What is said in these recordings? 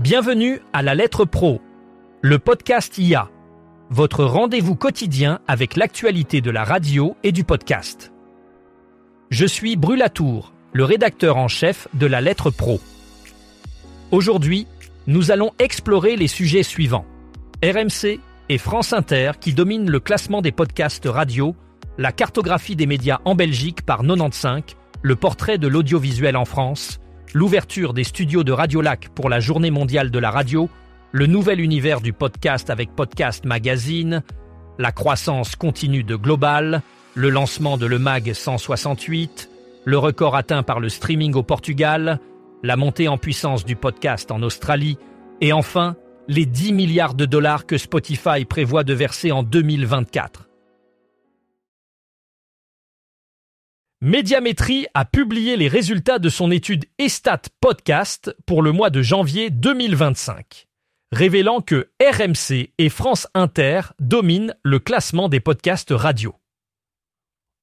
Bienvenue à la Lettre Pro, le podcast IA, votre rendez-vous quotidien avec l'actualité de la radio et du podcast. Je suis Brulatour, le rédacteur en chef de la Lettre Pro. Aujourd'hui, nous allons explorer les sujets suivants. RMC et France Inter qui dominent le classement des podcasts radio, la cartographie des médias en Belgique par 95, le portrait de l'audiovisuel en France, l'ouverture des studios de Radiolac pour la Journée mondiale de la radio, le nouvel univers du podcast avec Podcast Magazine, la croissance continue de Global, le lancement de Le Mag 168, le record atteint par le streaming au Portugal, la montée en puissance du podcast en Australie, et enfin, les 10 milliards de dollars que Spotify prévoit de verser en 2024. Médiamétrie a publié les résultats de son étude Estat Podcast pour le mois de janvier 2025, révélant que RMC et France Inter dominent le classement des podcasts radio.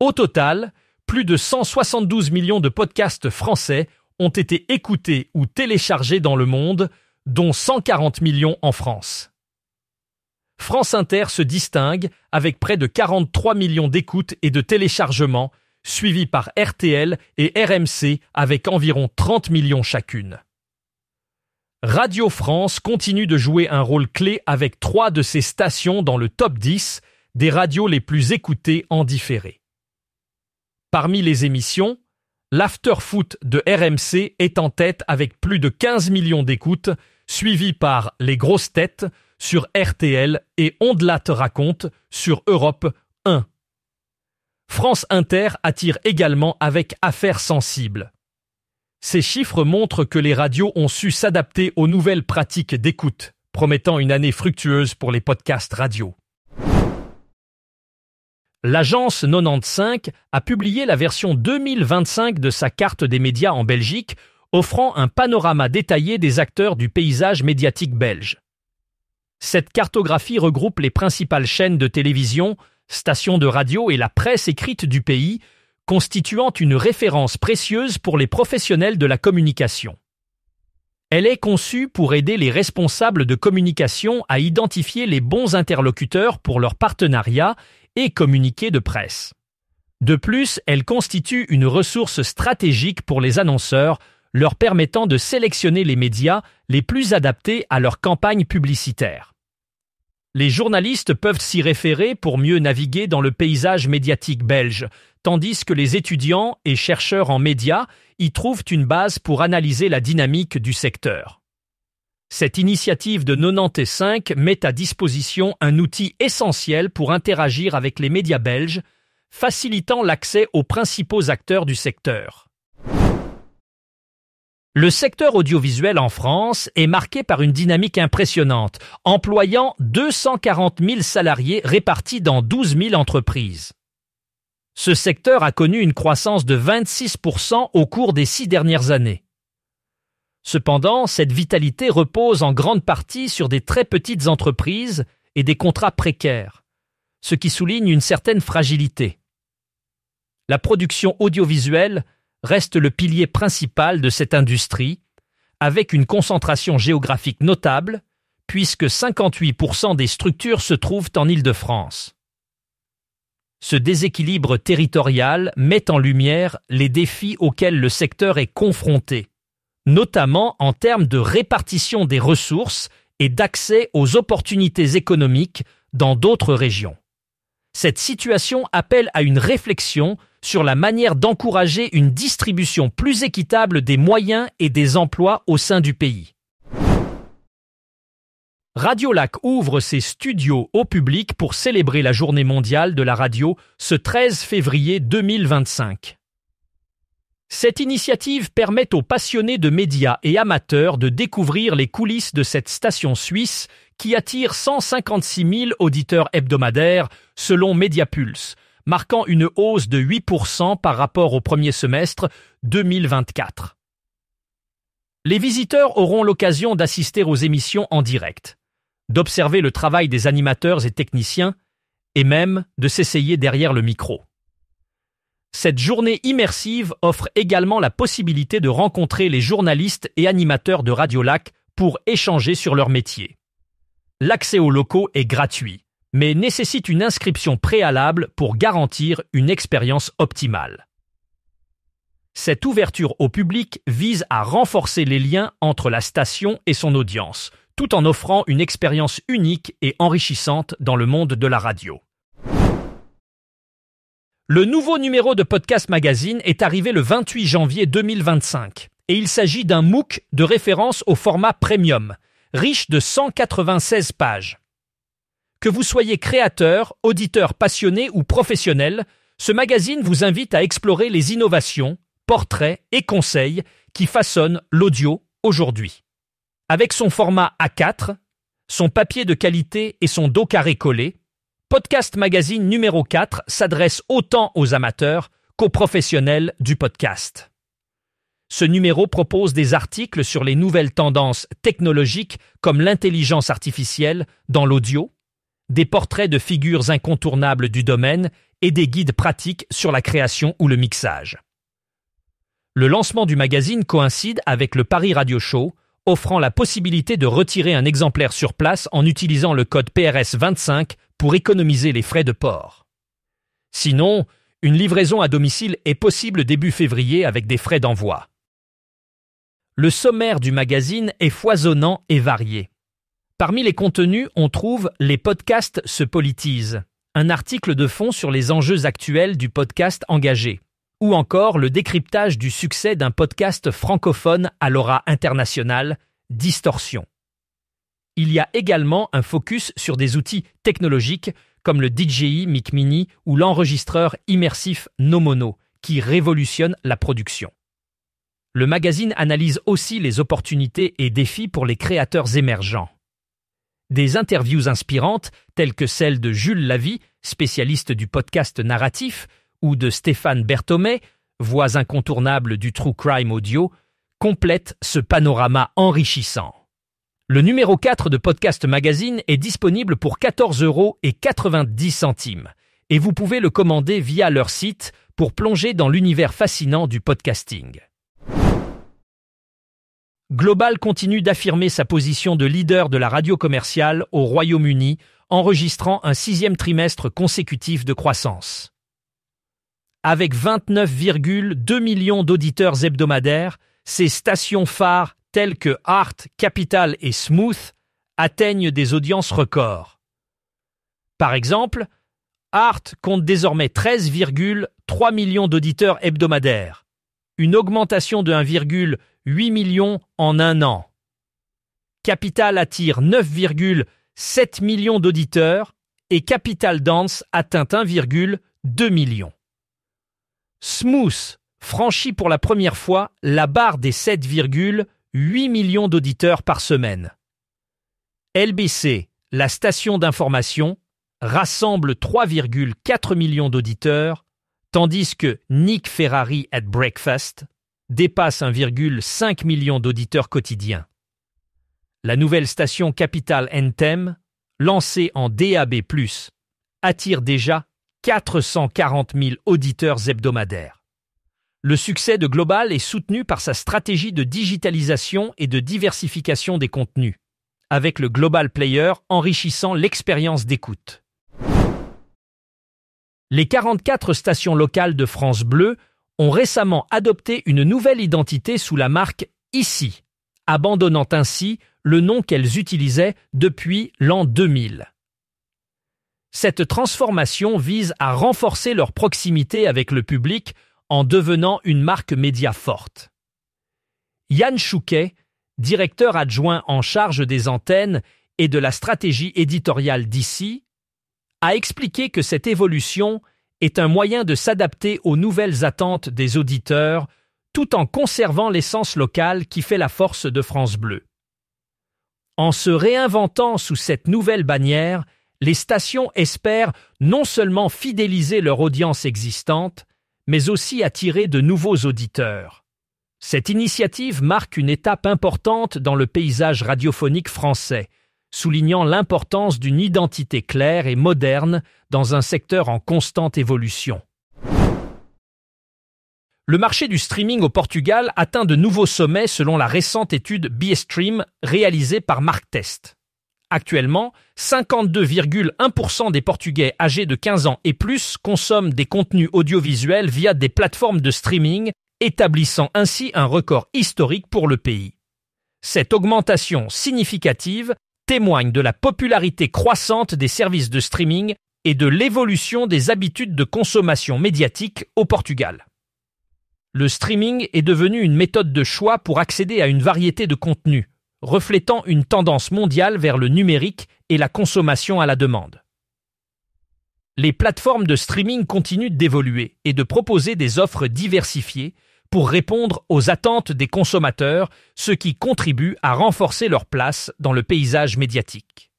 Au total, plus de 172 millions de podcasts français ont été écoutés ou téléchargés dans le monde, dont 140 millions en France. France Inter se distingue avec près de 43 millions d'écoutes et de téléchargements, suivi par RTL et RMC avec environ 30 millions chacune. Radio France continue de jouer un rôle clé avec 3 de ses stations dans le top 10 des radios les plus écoutées en différé. Parmi les émissions, l'After-Foot de RMC est en tête avec plus de 15 millions d'écoutes, suivi par Les Grosses Têtes sur RTL et On-de-la te raconte sur Europe 1. France Inter attire également avec Affaires sensibles. Ces chiffres montrent que les radios ont su s'adapter aux nouvelles pratiques d'écoute, promettant une année fructueuse pour les podcasts radio. L'agence 95 a publié la version 2025 de sa carte des médias en Belgique, offrant un panorama détaillé des acteurs du paysage médiatique belge. Cette cartographie regroupe les principales chaînes de télévision, stations de radio et la presse écrite du pays, constituant une référence précieuse pour les professionnels de la communication. Elle est conçue pour aider les responsables de communication à identifier les bons interlocuteurs pour leurs partenariats et communiqués de presse. De plus, elle constitue une ressource stratégique pour les annonceurs, leur permettant de sélectionner les médias les plus adaptés à leur campagne publicitaire. Les journalistes peuvent s'y référer pour mieux naviguer dans le paysage médiatique belge, tandis que les étudiants et chercheurs en médias y trouvent une base pour analyser la dynamique du secteur. Cette initiative de 95 met à disposition un outil essentiel pour interagir avec les médias belges, facilitant l'accès aux principaux acteurs du secteur. Le secteur audiovisuel en France est marqué par une dynamique impressionnante, employant 240 000 salariés répartis dans 12 000 entreprises. Ce secteur a connu une croissance de 26% au cours des 6 dernières années. Cependant, cette vitalité repose en grande partie sur des très petites entreprises et des contrats précaires, ce qui souligne une certaine fragilité. La production audiovisuelle reste le pilier principal de cette industrie, avec une concentration géographique notable, puisque 58% des structures se trouvent en Île-de-France. Ce déséquilibre territorial met en lumière les défis auxquels le secteur est confronté, notamment en termes de répartition des ressources et d'accès aux opportunités économiques dans d'autres régions. Cette situation appelle à une réflexion sur la manière d'encourager une distribution plus équitable des moyens et des emplois au sein du pays. Radiolac ouvre ses studios au public pour célébrer la Journée mondiale de la radio ce 13 février 2025. Cette initiative permet aux passionnés de médias et amateurs de découvrir les coulisses de cette station suisse qui attire 156 000 auditeurs hebdomadaires selon Mediapulse, marquant une hausse de 8% par rapport au premier semestre 2024. Les visiteurs auront l'occasion d'assister aux émissions en direct, d'observer le travail des animateurs et techniciens et même de s'essayer derrière le micro. Cette journée immersive offre également la possibilité de rencontrer les journalistes et animateurs de Radiolac pour échanger sur leur métier. L'accès aux locaux est gratuit, mais nécessite une inscription préalable pour garantir une expérience optimale. Cette ouverture au public vise à renforcer les liens entre la station et son audience, tout en offrant une expérience unique et enrichissante dans le monde de la radio. Le nouveau numéro de Podcast Magazine est arrivé le 28 janvier 2025 et il s'agit d'un MOOC de référence au format premium, riche de 196 pages. Que vous soyez créateur, auditeur passionné ou professionnel, ce magazine vous invite à explorer les innovations, portraits et conseils qui façonnent l'audio aujourd'hui. Avec son format A4, son papier de qualité et son dos carré collé, Podcast Magazine numéro 4 s'adresse autant aux amateurs qu'aux professionnels du podcast. Ce numéro propose des articles sur les nouvelles tendances technologiques comme l'intelligence artificielle dans l'audio, des portraits de figures incontournables du domaine et des guides pratiques sur la création ou le mixage. Le lancement du magazine coïncide avec le Paris Radio Show, offrant la possibilité de retirer un exemplaire sur place en utilisant le code PRS 25 pour économiser les frais de port. Sinon, une livraison à domicile est possible début février avec des frais d'envoi. Le sommaire du magazine est foisonnant et varié. Parmi les contenus, on trouve « Les podcasts se politisent », un article de fond sur les enjeux actuels du podcast engagé, ou encore le décryptage du succès d'un podcast francophone à l'aura internationale, Distorsion. Il y a également un focus sur des outils technologiques comme le DJI Mic Mini ou l'enregistreur immersif Nomono, qui révolutionne la production. Le magazine analyse aussi les opportunités et défis pour les créateurs émergents. Des interviews inspirantes, telles que celle de Jules Lavie, spécialiste du podcast narratif, ou de Stéphane Berthomé, voix incontournable du true crime audio, complètent ce panorama enrichissant. Le numéro 4 de Podcast Magazine est disponible pour 14,90 € et vous pouvez le commander via leur site pour plonger dans l'univers fascinant du podcasting. Global continue d'affirmer sa position de leader de la radio commerciale au Royaume-Uni, enregistrant un 6e trimestre consécutif de croissance. Avec 29,2 millions d'auditeurs hebdomadaires, ces stations phares telles que Art, Capital et Smooth atteignent des audiences records. Par exemple, Art compte désormais 13,3 millions d'auditeurs hebdomadaires, une augmentation de 1,8 million en un an. Capital attire 9,7 millions d'auditeurs et Capital Dance atteint 1,2 million. Smooth franchit pour la première fois la barre des 7,8 millions d'auditeurs par semaine. LBC, la station d'information, rassemble 3,4 millions d'auditeurs, tandis que Nick Ferrari at Breakfast dépasse 1,5 million d'auditeurs quotidiens. La nouvelle station Capital NTM, lancée en DAB+, attire déjà 440 000 auditeurs hebdomadaires. Le succès de Global est soutenu par sa stratégie de digitalisation et de diversification des contenus, avec le Global Player enrichissant l'expérience d'écoute. Les 44 stations locales de France Bleu ont récemment adopté une nouvelle identité sous la marque ICI, abandonnant ainsi le nom qu'elles utilisaient depuis l'an 2000. Cette transformation vise à renforcer leur proximité avec le public en devenant une marque média forte. Yann Chouquet, directeur adjoint en charge des antennes et de la stratégie éditoriale d'ICI, a expliqué que cette évolution est un moyen de s'adapter aux nouvelles attentes des auditeurs tout en conservant l'essence locale qui fait la force de France Bleu. En se réinventant sous cette nouvelle bannière, les stations espèrent non seulement fidéliser leur audience existante, mais aussi attirer de nouveaux auditeurs. Cette initiative marque une étape importante dans le paysage radiophonique français, soulignant l'importance d'une identité claire et moderne dans un secteur en constante évolution. Le marché du streaming au Portugal atteint de nouveaux sommets selon la récente étude BeStream réalisée par Marktest. Actuellement, 52,1% des Portugais âgés de 15 ans et plus consomment des contenus audiovisuels via des plateformes de streaming, établissant ainsi un record historique pour le pays. Cette augmentation significative témoigne de la popularité croissante des services de streaming et de l'évolution des habitudes de consommation médiatique au Portugal. Le streaming est devenu une méthode de choix pour accéder à une variété de contenus, reflétant une tendance mondiale vers le numérique et la consommation à la demande. Les plateformes de streaming continuent d'évoluer et de proposer des offres diversifiées pour répondre aux attentes des consommateurs, ce qui contribue à renforcer leur place dans le paysage médiatique.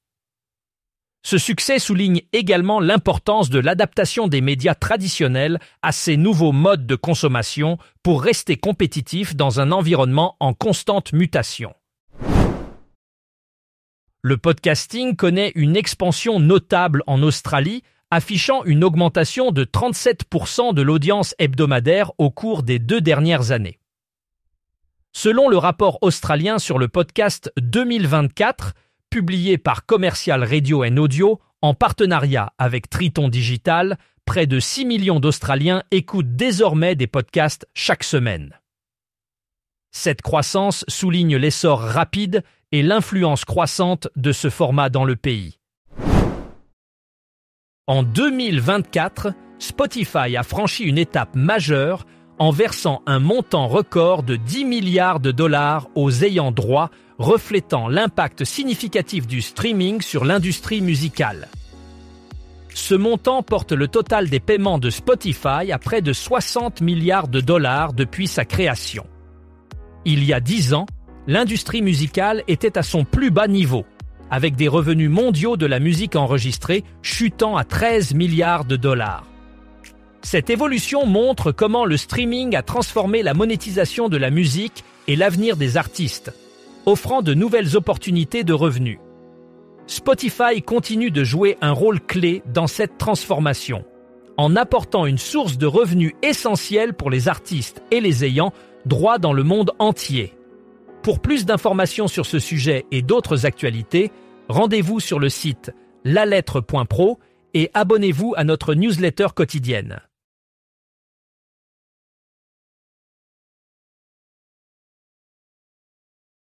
Ce succès souligne également l'importance de l'adaptation des médias traditionnels à ces nouveaux modes de consommation pour rester compétitifs dans un environnement en constante mutation. Le podcasting connaît une expansion notable en Australie, affichant une augmentation de 37% de l'audience hebdomadaire au cours des 2 dernières années. Selon le rapport australien sur le podcast 2024, publié par Commercial Radio & Audio en partenariat avec Triton Digital, près de 6 millions d'Australiens écoutent désormais des podcasts chaque semaine. Cette croissance souligne l'essor rapide et l'influence croissante de ce format dans le pays. En 2024, Spotify a franchi une étape majeure en versant un montant record de 10 milliards de dollars aux ayants droit, reflétant l'impact significatif du streaming sur l'industrie musicale. Ce montant porte le total des paiements de Spotify à près de 60 milliards de dollars depuis sa création. Il y a 10 ans, l'industrie musicale était à son plus bas niveau, avec des revenus mondiaux de la musique enregistrée chutant à 13 milliards de dollars. Cette évolution montre comment le streaming a transformé la monétisation de la musique et l'avenir des artistes, offrant de nouvelles opportunités de revenus. Spotify continue de jouer un rôle clé dans cette transformation, en apportant une source de revenus essentielle pour les artistes et les ayants droit dans le monde entier. Pour plus d'informations sur ce sujet et d'autres actualités, rendez-vous sur le site lalettre.pro et abonnez-vous à notre newsletter quotidienne.